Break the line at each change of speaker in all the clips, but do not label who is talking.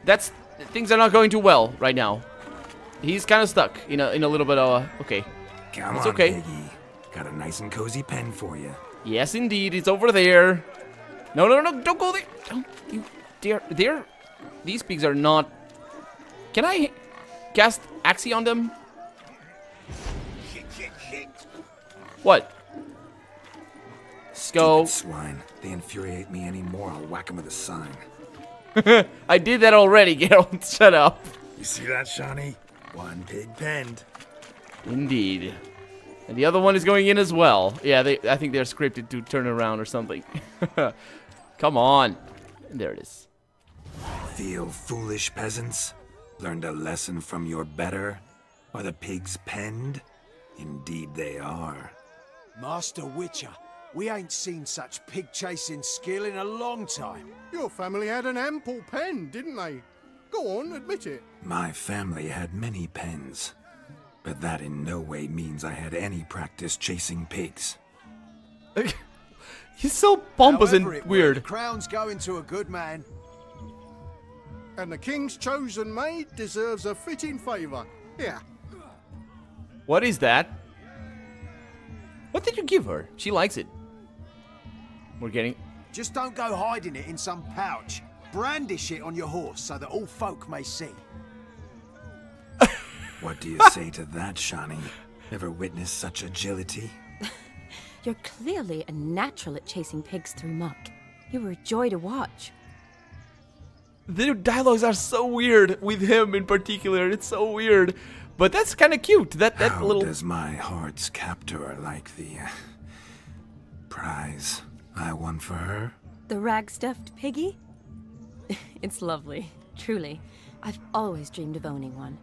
things are not going too well right now. He's kind of stuck in a little bit of okay.
Come
It's
on,
okay.
Piggy. Got a nice and cozy pen for you.
Yes, indeed. It's over there. No, no, no, don't go there. Don't you dare. These pigs are not... Can I cast Axie on them?
Shit.
What? Go.
Stupid swine. They infuriate me anymore. I'll whack them with a sign.
I did that already, Geralt. Shut up.
You see that, Shani? One pig penned.
Indeed. And the other one is going in as well. Yeah, I think they're scripted to turn around or something. Come on. And there it is.
Feel foolish, peasants? Learned a lesson from your better? Are the pigs penned? Indeed they are.
Master Witcher, we ain't seen such pig-chasing skill in a long time.
Your family had an ample pen, didn't they? Go on, admit it.
My family had many pens. But that in no way means I had any practice chasing pigs.
He's so pompous
However
and
it were,
weird.
the crown's going to a good man.
And the king's chosen maid deserves a fitting favour. Here.
What is that? What did you give her? She likes it. We're getting...
Just don't go hiding it in some pouch. Brandish it on your horse so that all folk may see.
What do you say to that, Shani? Ever witnessed such agility?
You're clearly a natural at chasing pigs through muck. You were a joy to watch.
Their dialogues are so weird with him in particular. It's so weird. But that's kind of cute. That
How
little...
does my heart's captor like the prize I won for her?
The rag-stuffed piggy? It's lovely, truly. I've always dreamed of owning one.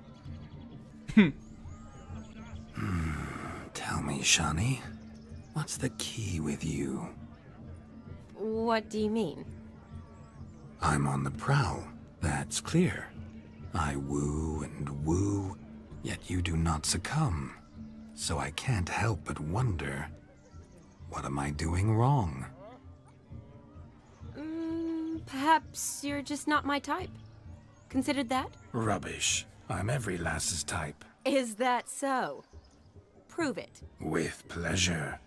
Tell me, Shani, what's the key with you?
What do you mean?
I'm on the prowl, that's clear. I woo and woo, yet you do not succumb. So I can't help but wonder, what am I doing wrong?
Perhaps you're just not my type. Considered that?
Rubbish. I'm every lass's type.
Is that so? Prove it.
With pleasure.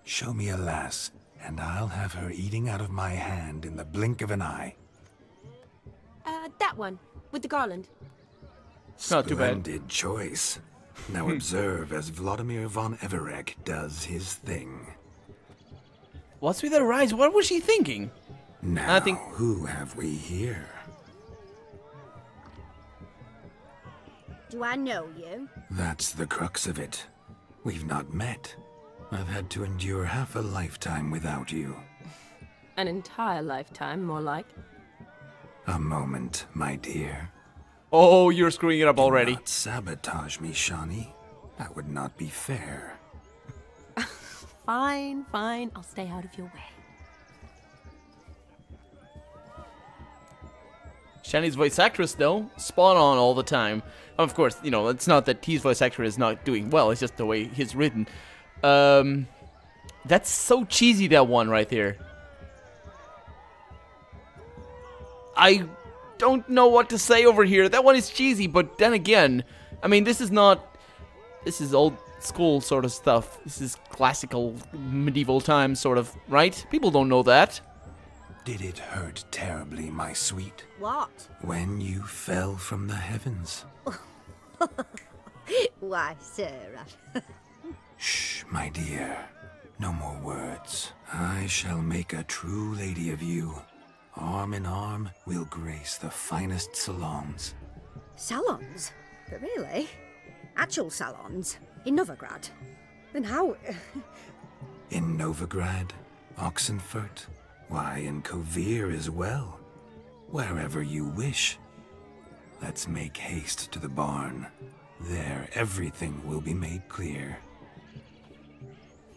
Show me a lass, and I'll have her eating out of my hand in the blink of an eye.
That one, with the garland.
Not too bad.
Splendid choice. Now observe as Vladimir von Everegg does his thing.
What's with her eyes? What was she thinking?
Now,
I think...
who have we here?
Do I know you?
That's the crux of it. We've not met. I've had to endure half a lifetime without you.
An entire lifetime, more like.
A moment, my dear.
Oh, you're screwing it up
Do
already.
not sabotage me, Shani. That would not be fair.
Fine, fine. I'll stay out of your way.
Shani's voice actress, though, spot on all the time. Of course, you know, it's not that his voice actor is not doing well, it's just the way he's written. That's so cheesy, that one right there. I don't know what to say over here. That one is cheesy, but then again, I mean, this is old school sort of stuff. This is classical medieval times sort of, right? People don't know that.
Did it hurt terribly, my sweet?
What?
When you fell from the heavens?
Why, Sarah.
Shh, my dear. No more words. I shall make a true lady of you. Arm in arm, we'll grace the finest salons.
Salons? But really? Actual salons? In Novigrad? Then how...
In Novigrad, Oxenfurt, why, in Kovir as well. Wherever you wish. Let's make haste to the barn. There, everything will be made clear.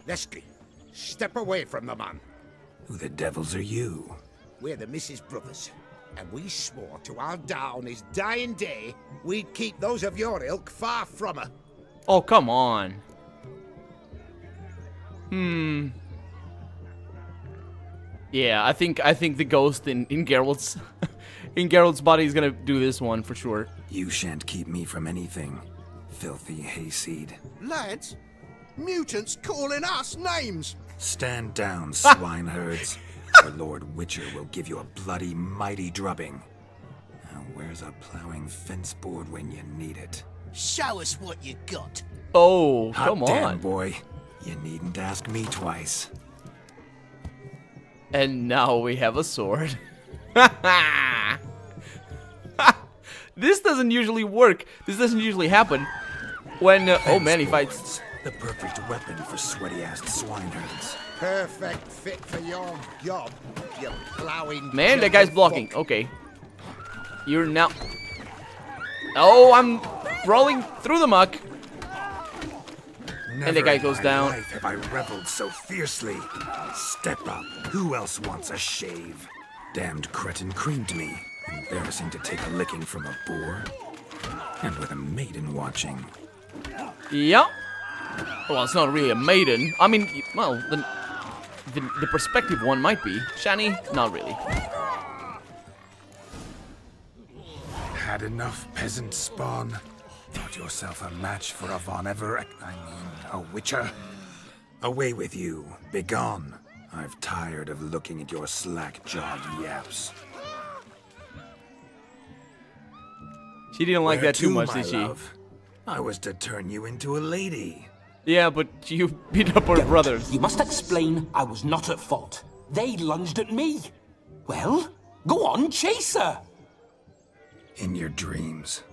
Lesky, step away from the man.
Who the devils are you?
We're the Mrs. Brothers, and we swore to our da on his dying day we'd keep those of your ilk far from her.
Oh, come on. Yeah, I think the ghost in Geralt's in Geralt's body is gonna do this one for sure.
You shan't keep me from anything, filthy hayseed.
Lads, mutants calling us names.
Stand down, swineherds, or Lord Witcher will give you a bloody mighty drubbing. Now where's a plowing fence board when you need it?
Show us what you got.
Oh,
Hot
come
damn,
on.
boy. You needn't ask me twice.
And now we have a sword. This doesn't usually work. This doesn't usually happen. When, oh man, he fights.
The perfect weapon for sweaty-assed swineherds.
Perfect fit for your job, you plowing.
Man, that guy's blocking. Okay. You're now. Oh, I'm rolling through the muck.
Never
the guy
in
goes
my
down.
life have I reveled so fiercely. Step up. Who else wants a shave? Damned cretin creamed me. Embarrassing to take a licking from a boar. And with a maiden watching.
Yep. Well, it's not really a maiden. I mean, well, the perspective one might be. Shani, not really.
Had enough, peasant spawn. Thought yourself a match for a a witcher. Away with you. Begone. I've tired of looking at your slack-jawed yaps.
She didn't like
Where
that too
to,
much,
my
did she?
love? I was to turn you into a lady.
Yeah, but you beat up her brothers.
You must explain I was not at fault. They lunged at me. Well, go on, chase her.
In your dreams.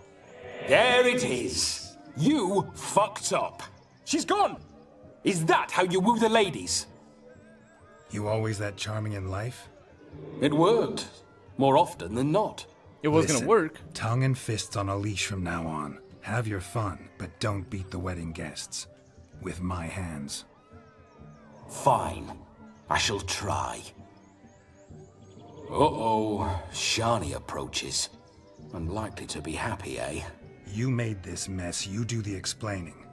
There it is. You fucked up. She's gone. Is that how you woo the ladies?
You always that charming in life?
It worked. More often than not.
It was
Listen,
gonna work.
Tongue and fists on a leash from now on. Have your fun, but don't beat the wedding guests. With my hands.
Fine. I shall try. Uh-oh. Shani approaches. Unlikely to be happy, eh?
You made this mess, you do the explaining.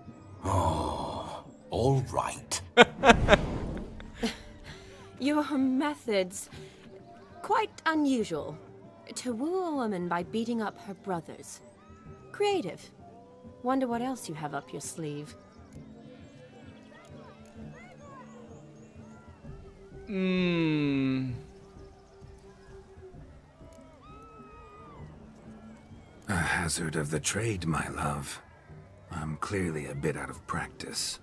Oh, all right.
Your methods, quite unusual. To woo a woman by beating up her brothers. Creative. Wonder what else you have up your sleeve.
A hazard of the trade, my love. I'm clearly a bit out of practice.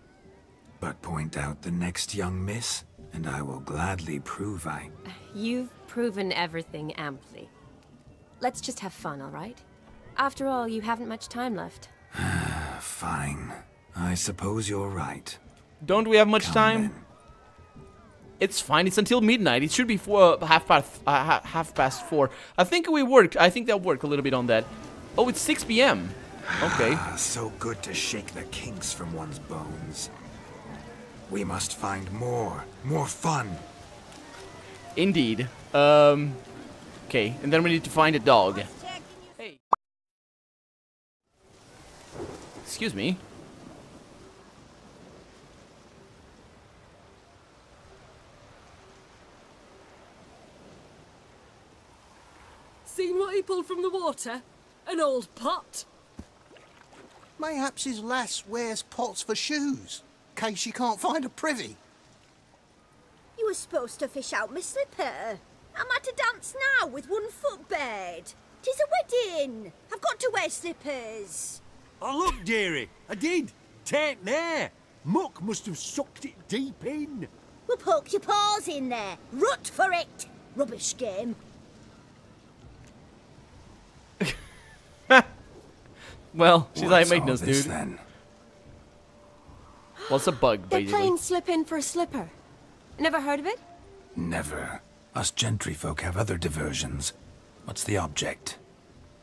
But point out the next young miss, and I will gladly prove I...
You've proven everything amply. Let's just have fun, all right? After all, you haven't much time left.
Fine. I suppose you're right.
Don't we have much
Come
time?
then.
It's fine. It's until midnight. It should be half past 4. I think we worked. I think that worked a little bit on that. Oh, it's 6 p.m. Okay.
So good to shake the kinks from one's bones. We must find more fun.
Indeed. Okay, and then we need to find a dog. Hey. Excuse me.
Seen what he pulled from the water? An old pot.
Mayhaps his lass wears pots for shoes, case she can't find a privy.
You were supposed to fish out my slipper. I'm at a dance now with one foot bared. 'Tis a wedding. I've got to wear slippers.
Oh, look, dearie, I did. Take there. Muck must have sucked it deep in.
Well, poke your paws in there. Rut for it. Rubbish game.
Well, she's high
What's all
maintenance,
this,
dude.
then?
What's a bug,
They're
basically?
playing slip in for a slipper. Never heard of it?
Never. Us gentry folk have other diversions. What's the object?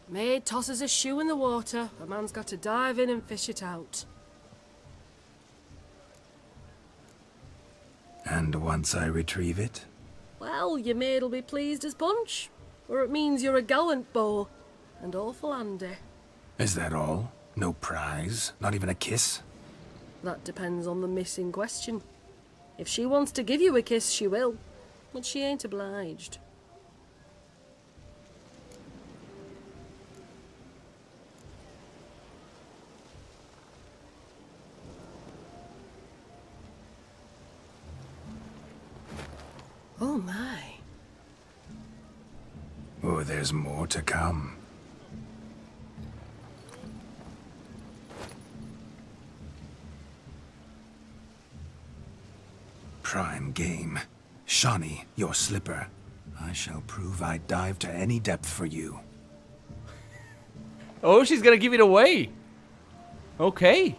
Maid tosses a shoe in the water. A man's got to dive in and fish it out.
And once I retrieve it?
Well, your maid'll be pleased as punch. Or it means you're a gallant beau. And awful handy.
Is that all? No prize? Not even a kiss?
That depends on the miss in question. If she wants to give you a kiss, she will. But she ain't obliged. Oh my.
Oh, there's more to come. Prime game. Shani, your slipper. I shall prove I dive to any depth for you.
Oh, she's gonna give it away. Okay.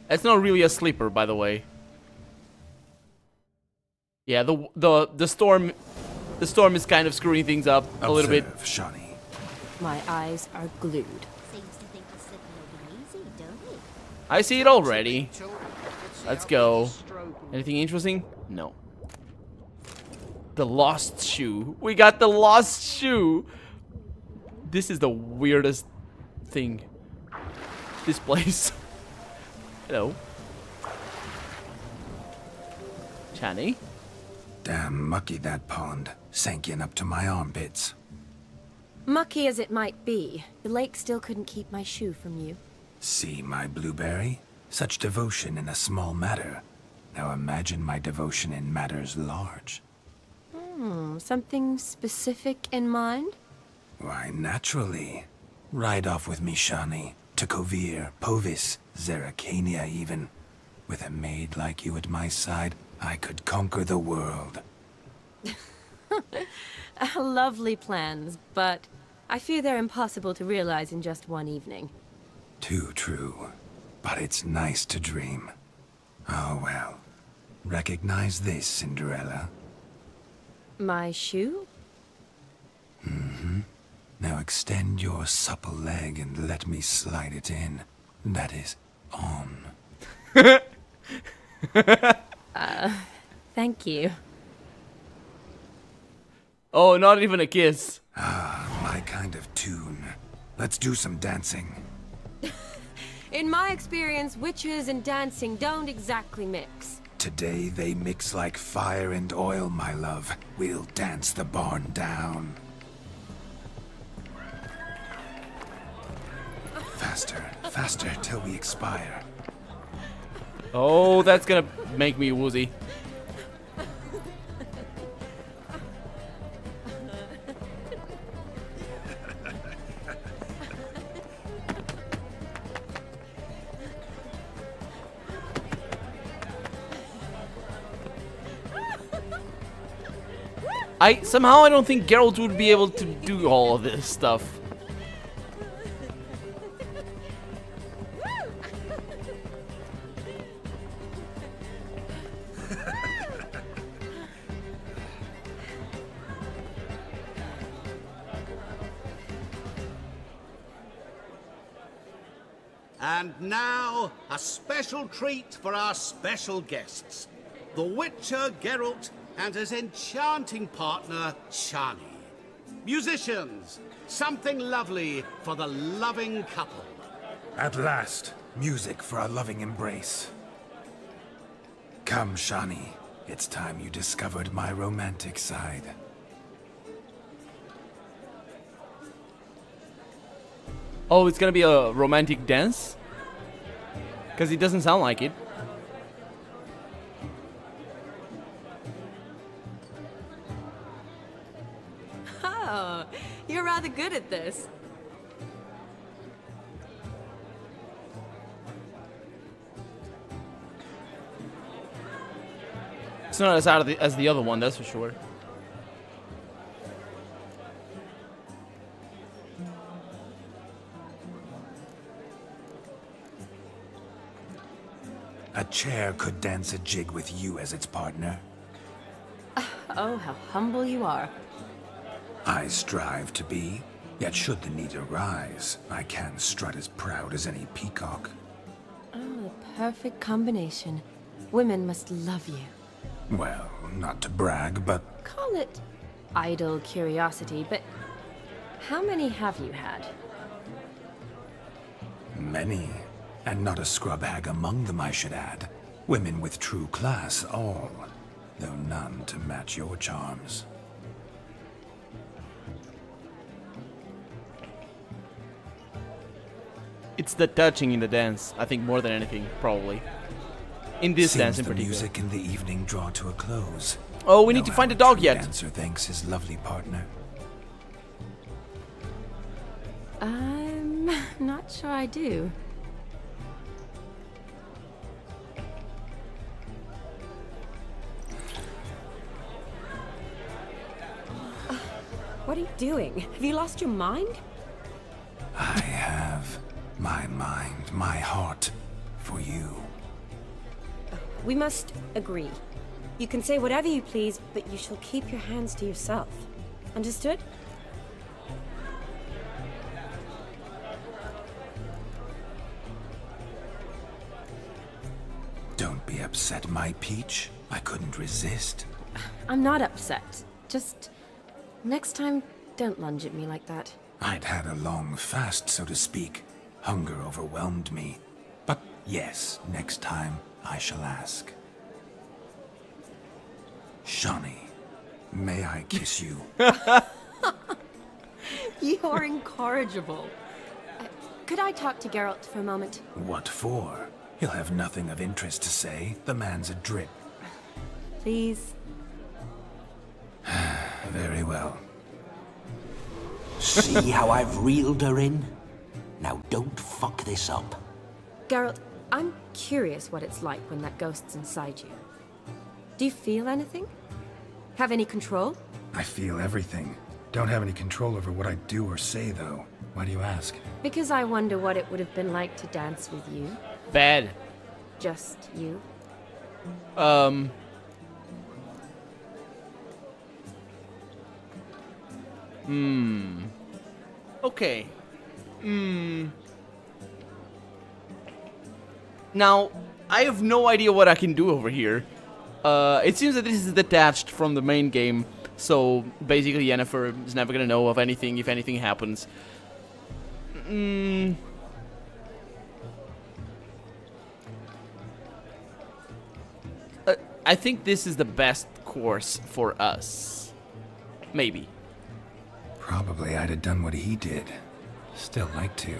That's not really a sleeper, by the way. Yeah, the storm is kind of screwing things up a little bit.
Shani.
My eyes are glued.
Seems to think the slipping will be easy, don't it?
I see it already. Let's go. Anything interesting? No. The lost shoe. We got the lost shoe. This is the weirdest thing. This place. Hello. Shani?
Damn mucky that pond. Sank in up to my armpits.
Mucky as it might be, the lake still couldn't keep my shoe from you.
See my blueberry? Such devotion in a small matter. Now imagine my devotion in matters large.
Something specific in mind?
Why, naturally. Ride off with me, Shani. To Kovir, Povis, Zeracania even. With a maid like you at my side, I could conquer the world.
Lovely plans, but I fear they're impossible to realize in just one evening.
Too true. But it's nice to dream. Oh well. Recognize this, Cinderella?
My shoe?
Mm-hmm. Now extend your supple leg and let me slide it in. That is, on.
Thank you.
Oh, not even a kiss.
Ah, my kind of tune. Let's do some dancing.
In my experience, witches and dancing don't exactly mix.
Today they mix like fire and oil, my love. We'll dance the barn down. Faster, faster till we expire.
Oh, that's gonna make me woozy. Somehow I don't think Geralt would be able to do all of this stuff.
And now, a special treat for our special guests. The Witcher Geralt and his enchanting partner, Shani. Musicians, something lovely for the loving couple.
At last, music for a loving embrace. Come, Shani. It's time you discovered my romantic side.
Oh, it's gonna be a romantic dance? Because it doesn't sound like it.
Oh, you're rather good at this.
It's not as out as the other one, that's for sure.
A chair could dance a jig with you as its partner.
Oh, how humble you are.
I strive to be, yet should the need arise, I can strut as proud as any peacock.
Oh, the perfect combination. Women must love you.
Well, not to brag, but...
Call it idle curiosity, but how many have you had?
Many. And not a scrub hag among them, I should add. Women with true class, all. Though none to match your charms.
It's the touching in the dance, I think, more than anything, probably. In this
Seems
dance in
the
particular.
music in the evening draw to a close.
Oh, we need to find a dog yet.
Dancer thanks his lovely partner.
I'm not sure I do. What are you doing? Have you lost your mind?
I have my mind, my heart for you.
We must agree. You can say whatever you please, but you shall keep your hands to yourself. Understood?
Don't be upset, my peach. I couldn't resist.
I'm not upset. Just next time, don't lunge at me like that.
I'd had a long fast, so to speak. Hunger overwhelmed me. But yes, next time I shall ask. Shani, may I kiss you?
You're incorrigible. Could I talk to Geralt for a moment?
What for? He'll have nothing of interest to say. The man's a drip.
Please.
Very well.
See how I've reeled her in? Now don't fuck this up.
Geralt, I'm curious what it's like when that ghost's inside you. Do you feel anything? Have any control?
I feel everything. Don't have any control over what I do or say, though. Why do you ask?
Because I wonder what it would have been like to dance with you.
Bad.
Just you.
Okay. Now, I have no idea what I can do over here. It seems that this is detached from the main game, so basically Yennefer is never gonna know of anything if anything happens. I think this is the best course for us. Maybe.
Probably I'd have done what he did. Still like to.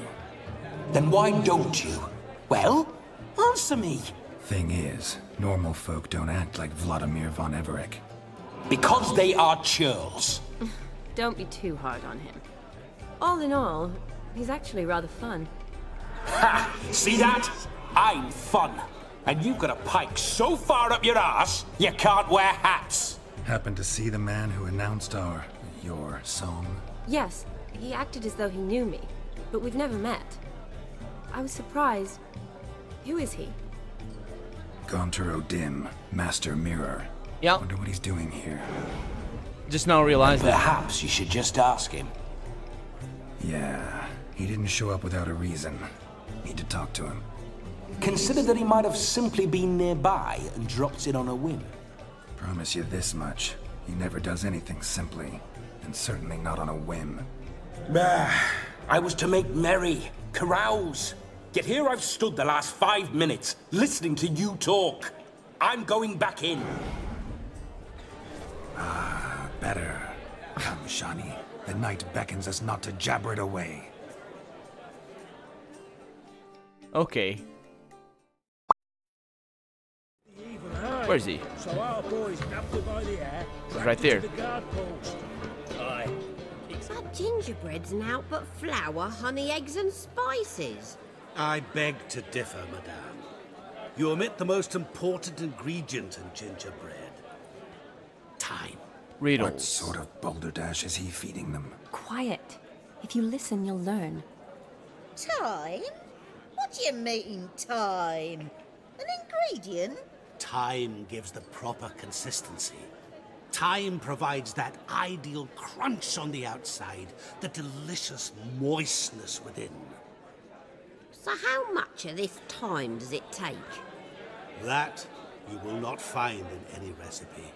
Then why don't you? Well, answer me.
Thing is, normal folk don't act like Vladimir von Everec.
Because they are churls.
Don't be too hard on him. All in all, he's actually rather fun.
Ha! See that? I'm fun. And you've got a pike so far up your ass, you can't wear hats.
Happened to see the man who announced your song?
Yes, he acted as though he knew me, but we've never met. I was surprised. Who is he?
Gaunter O'Dim, Master Mirror.
Yeah.
Wonder what he's doing here.
Just now realized that.
Perhaps you should just ask him.
Yeah, he didn't show up without a reason. Need to talk to him.
Consider that he might have simply been nearby and dropped in on a whim.
Promise you this much. He never does anything simply, and certainly not on a whim.
I was to make merry, carouse. Yet here I've stood the last 5 minutes, listening to you talk. I'm going back in.
Ah, better. Come, Shani. The night beckons us not to jabber it away.
Okay. Where is he?
So our boys nabbed her by the hair.
Right there.
To the guard post. Aye.
That gingerbread's naught but flour, honey, eggs and spices.
I beg to differ, madame. You omit the most important ingredient in gingerbread. Time.
Riddles.
What sort of balderdash is he feeding them?
Quiet. If you listen, you'll learn.
Time? What do you mean, time? An ingredient?
Time gives the proper consistency. Time provides that ideal crunch on the outside, the delicious moistness within.
So how much of this time does it take?
That you will not find in any recipe.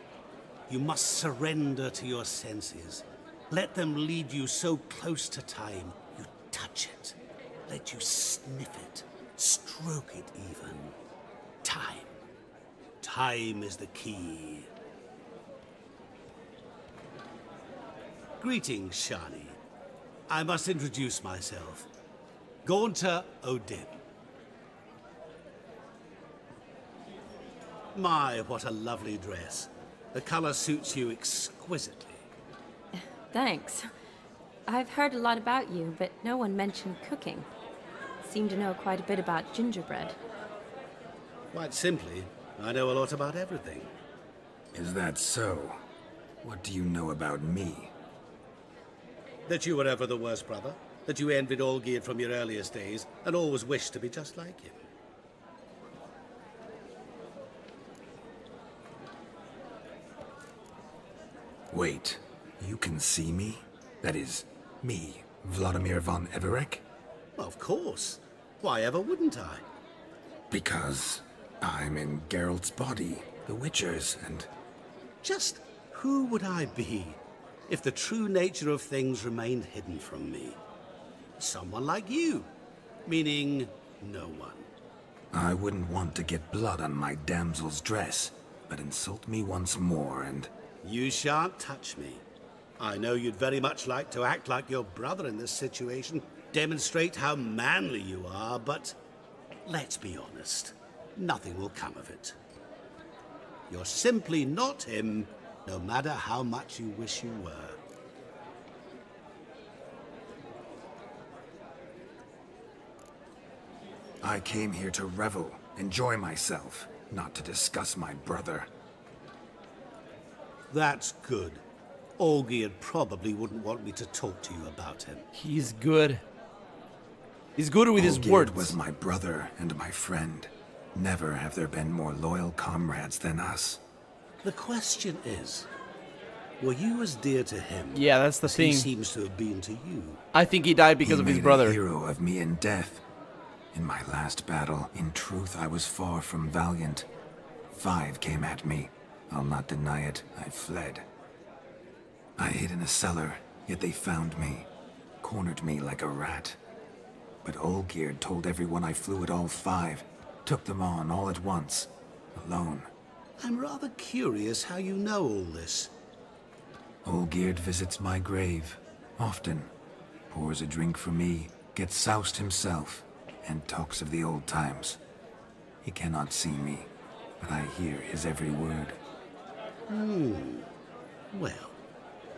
You must surrender to your senses. Let them lead you so close to time, you touch it. Let you sniff it, stroke it even. Time. Time is the key. Greetings, Shani. I must introduce myself. Gaunter O'Dim. My, what a lovely dress. The color suits you exquisitely.
Thanks. I've heard a lot about you, but no one mentioned cooking. Seem to know quite a bit about gingerbread.
Quite simply, I know a lot about everything.
Is that so? What do you know about me?
That you were ever the worst brother, that you envied Olgierd from your earliest days, and always wished to be just like him.
Wait, you can see me? That is, me, Vladimir von Everec?
Of course. Why ever wouldn't I?
Because I'm in Geralt's body, the Witcher's, and...
Just who would I be if the true nature of things remained hidden from me? Someone like you, meaning no one.
I wouldn't want to get blood on my damsel's dress, but insult me once more and...
You shan't touch me. I know you'd very much like to act like your brother in this situation, demonstrate how manly you are, but let's be honest, nothing will come of it. You're simply not him, no matter how much you wish you were.
I came here to revel, enjoy myself, not to discuss my brother.
That's good. Olgierd probably wouldn't want me to talk to you about him.
He's good. He's good with his
Olgierd
words.
Was my brother and my friend. Never have there been more loyal comrades than us.
The question is, were you as dear to him?
Yeah, that's the
as
thing.
He seems to have been to you.
I think he died because of his brother.
He made a hero of me in death. In my last battle, in truth, I was far from valiant. 5 came at me. I'll not deny it, I fled. I hid in a cellar, yet they found me. Cornered me like a rat. But Olgierd told everyone I flew at all 5. Took them on all at once. Alone.
I'm rather curious how you know all this.
Olgierd visits my grave. Often. Pours a drink for me. Gets soused himself. And talks of the old times. He cannot see me. But I hear his every word.
Well,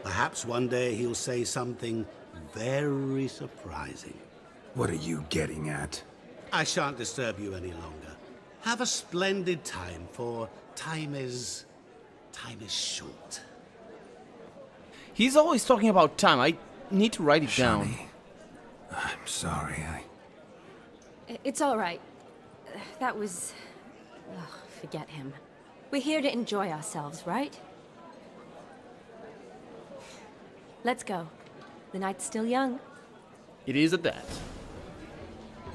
perhaps one day he'll say something very surprising.
What are you getting at?
I shan't disturb you any longer. Have a splendid time, for time is short.
He's always talking about time. I need to write it down.
Shani, I'm sorry,
It's all right. That was... Ugh, forget him. We're here to enjoy ourselves, right? Let's go. The night's still young.
It is at that.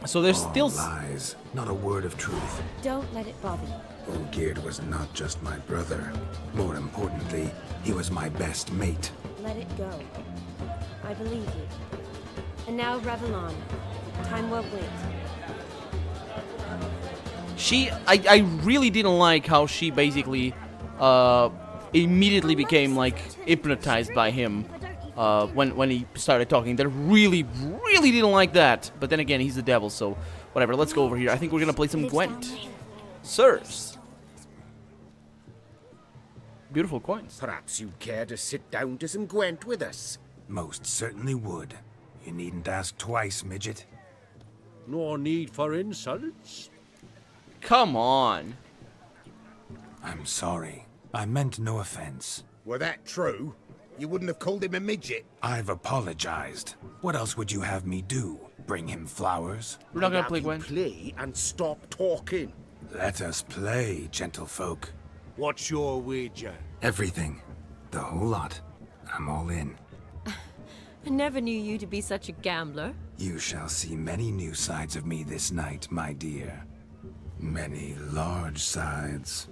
So there's
all
still...
lies, not a word of truth.
Don't let it bother you.
Olgierd was not just my brother. More importantly, he was my best mate.
Let it go. I believe you. And now revel on. Time won't wait.
I really didn't like how she basically immediately became like hypnotized by him when he started talking. That really didn't like that. But then again, he's the devil, so whatever. Let's go over here. I think we're gonna play some Gwent. Sirs. Beautiful coins.
Perhaps you'd care to sit down to some Gwent with us.
Most certainly would. You needn't ask twice, midget.
No need for insults.
Come on.
I'm sorry. I meant no offense.
Were that true, you wouldn't have called him a midget.
I've apologized. What else would you have me do? Bring him flowers?
We're not gonna
Now
play
you
Gwent.
play and stop talking.
Let us play, gentlefolk.
What's your wager?
Everything. The whole lot. I'm all in.
I never knew you to be such a gambler.
You shall see many new sides of me this night, my dear. Many large sides.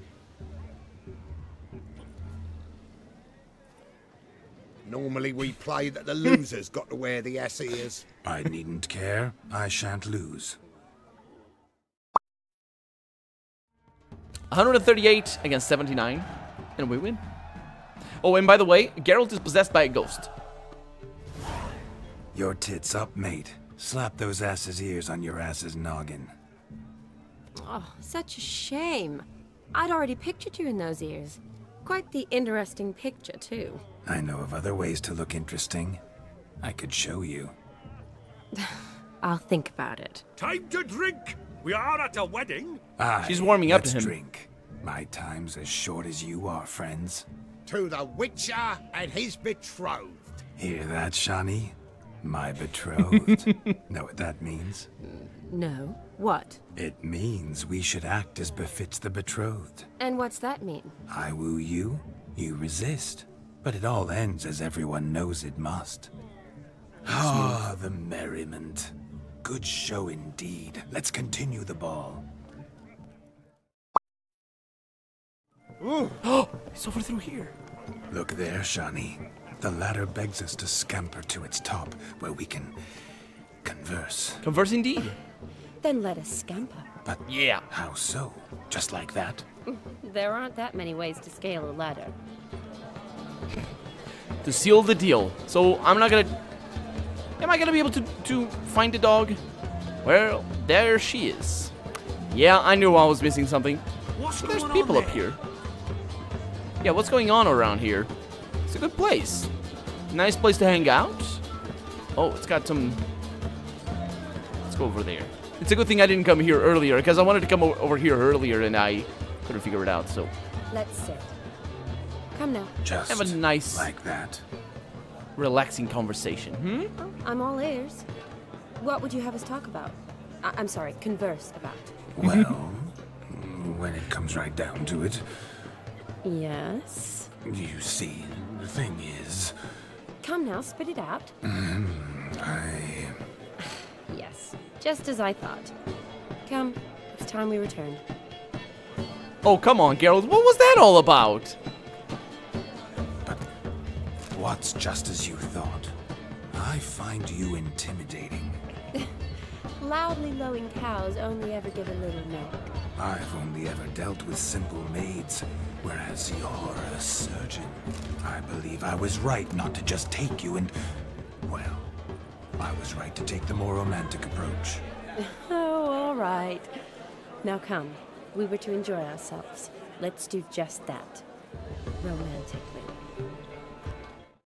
Normally we play that the loser's got to wear the ass ears.
I needn't care. I shan't lose.
138 against 79, and we win. Oh, and by the way, Geralt is possessed by a ghost.
Your tits up, mate. Slap those asses' ears on your ass's noggin.
Oh, such a shame. I'd already pictured you in those ears. Quite the interesting picture, too.
I know of other ways to look interesting. I could show you.
I'll think about it.
Time to drink! We are at a wedding!
She's warming up to him.
Let's drink. My time's as short as you are, friends.
To the Witcher and his betrothed.
Hear that, Shani? My betrothed. Know what that means?
No. What?
It means we should act as befits the betrothed.
And what's that mean?
I woo you, you resist. But it all ends as everyone knows it must. Ah, the merriment. Good show indeed. Let's continue the ball.
Oh, it's over through here.
Look there, Shani. The ladder begs us to scamper to its top, where we can converse.
Converse indeed.
Then let us scamper.
But
yeah,
how so? Just like that?
There aren't that many ways to scale a ladder.
To seal the deal. So I'm not gonna... Am I gonna be able to find the dog? Well, there she is. Yeah, I knew I was missing something. There's people up here. Yeah, what's going on around here? It's a good place. Nice place to hang out. Oh, it's got some... Let's go over there. It's a good thing I didn't come here earlier, because I wanted to come over here earlier and I couldn't figure it out, so...
Let's sit. Come now.
Just
have a nice...
like that.
Relaxing conversation,
Oh, I'm all ears. What would you have us talk about? I'm sorry, converse about.
Well, when it comes right down to it,
Yes?
you see, the thing is...
Come now, spit it out. Yes, just as I thought. Come, it's time we returned.
Oh, come on, Geralt. What was that all about?
But what's just as you thought? I find you intimidating.
Loudly lowing cows only ever give a little milk.
I've only ever dealt with simple maids, whereas you're a surgeon. I believe I was right not to just take you and... Well, I was right to take the more romantic approach.
Oh, all right. Now come, we were to enjoy ourselves. Let's do just that. Romantically.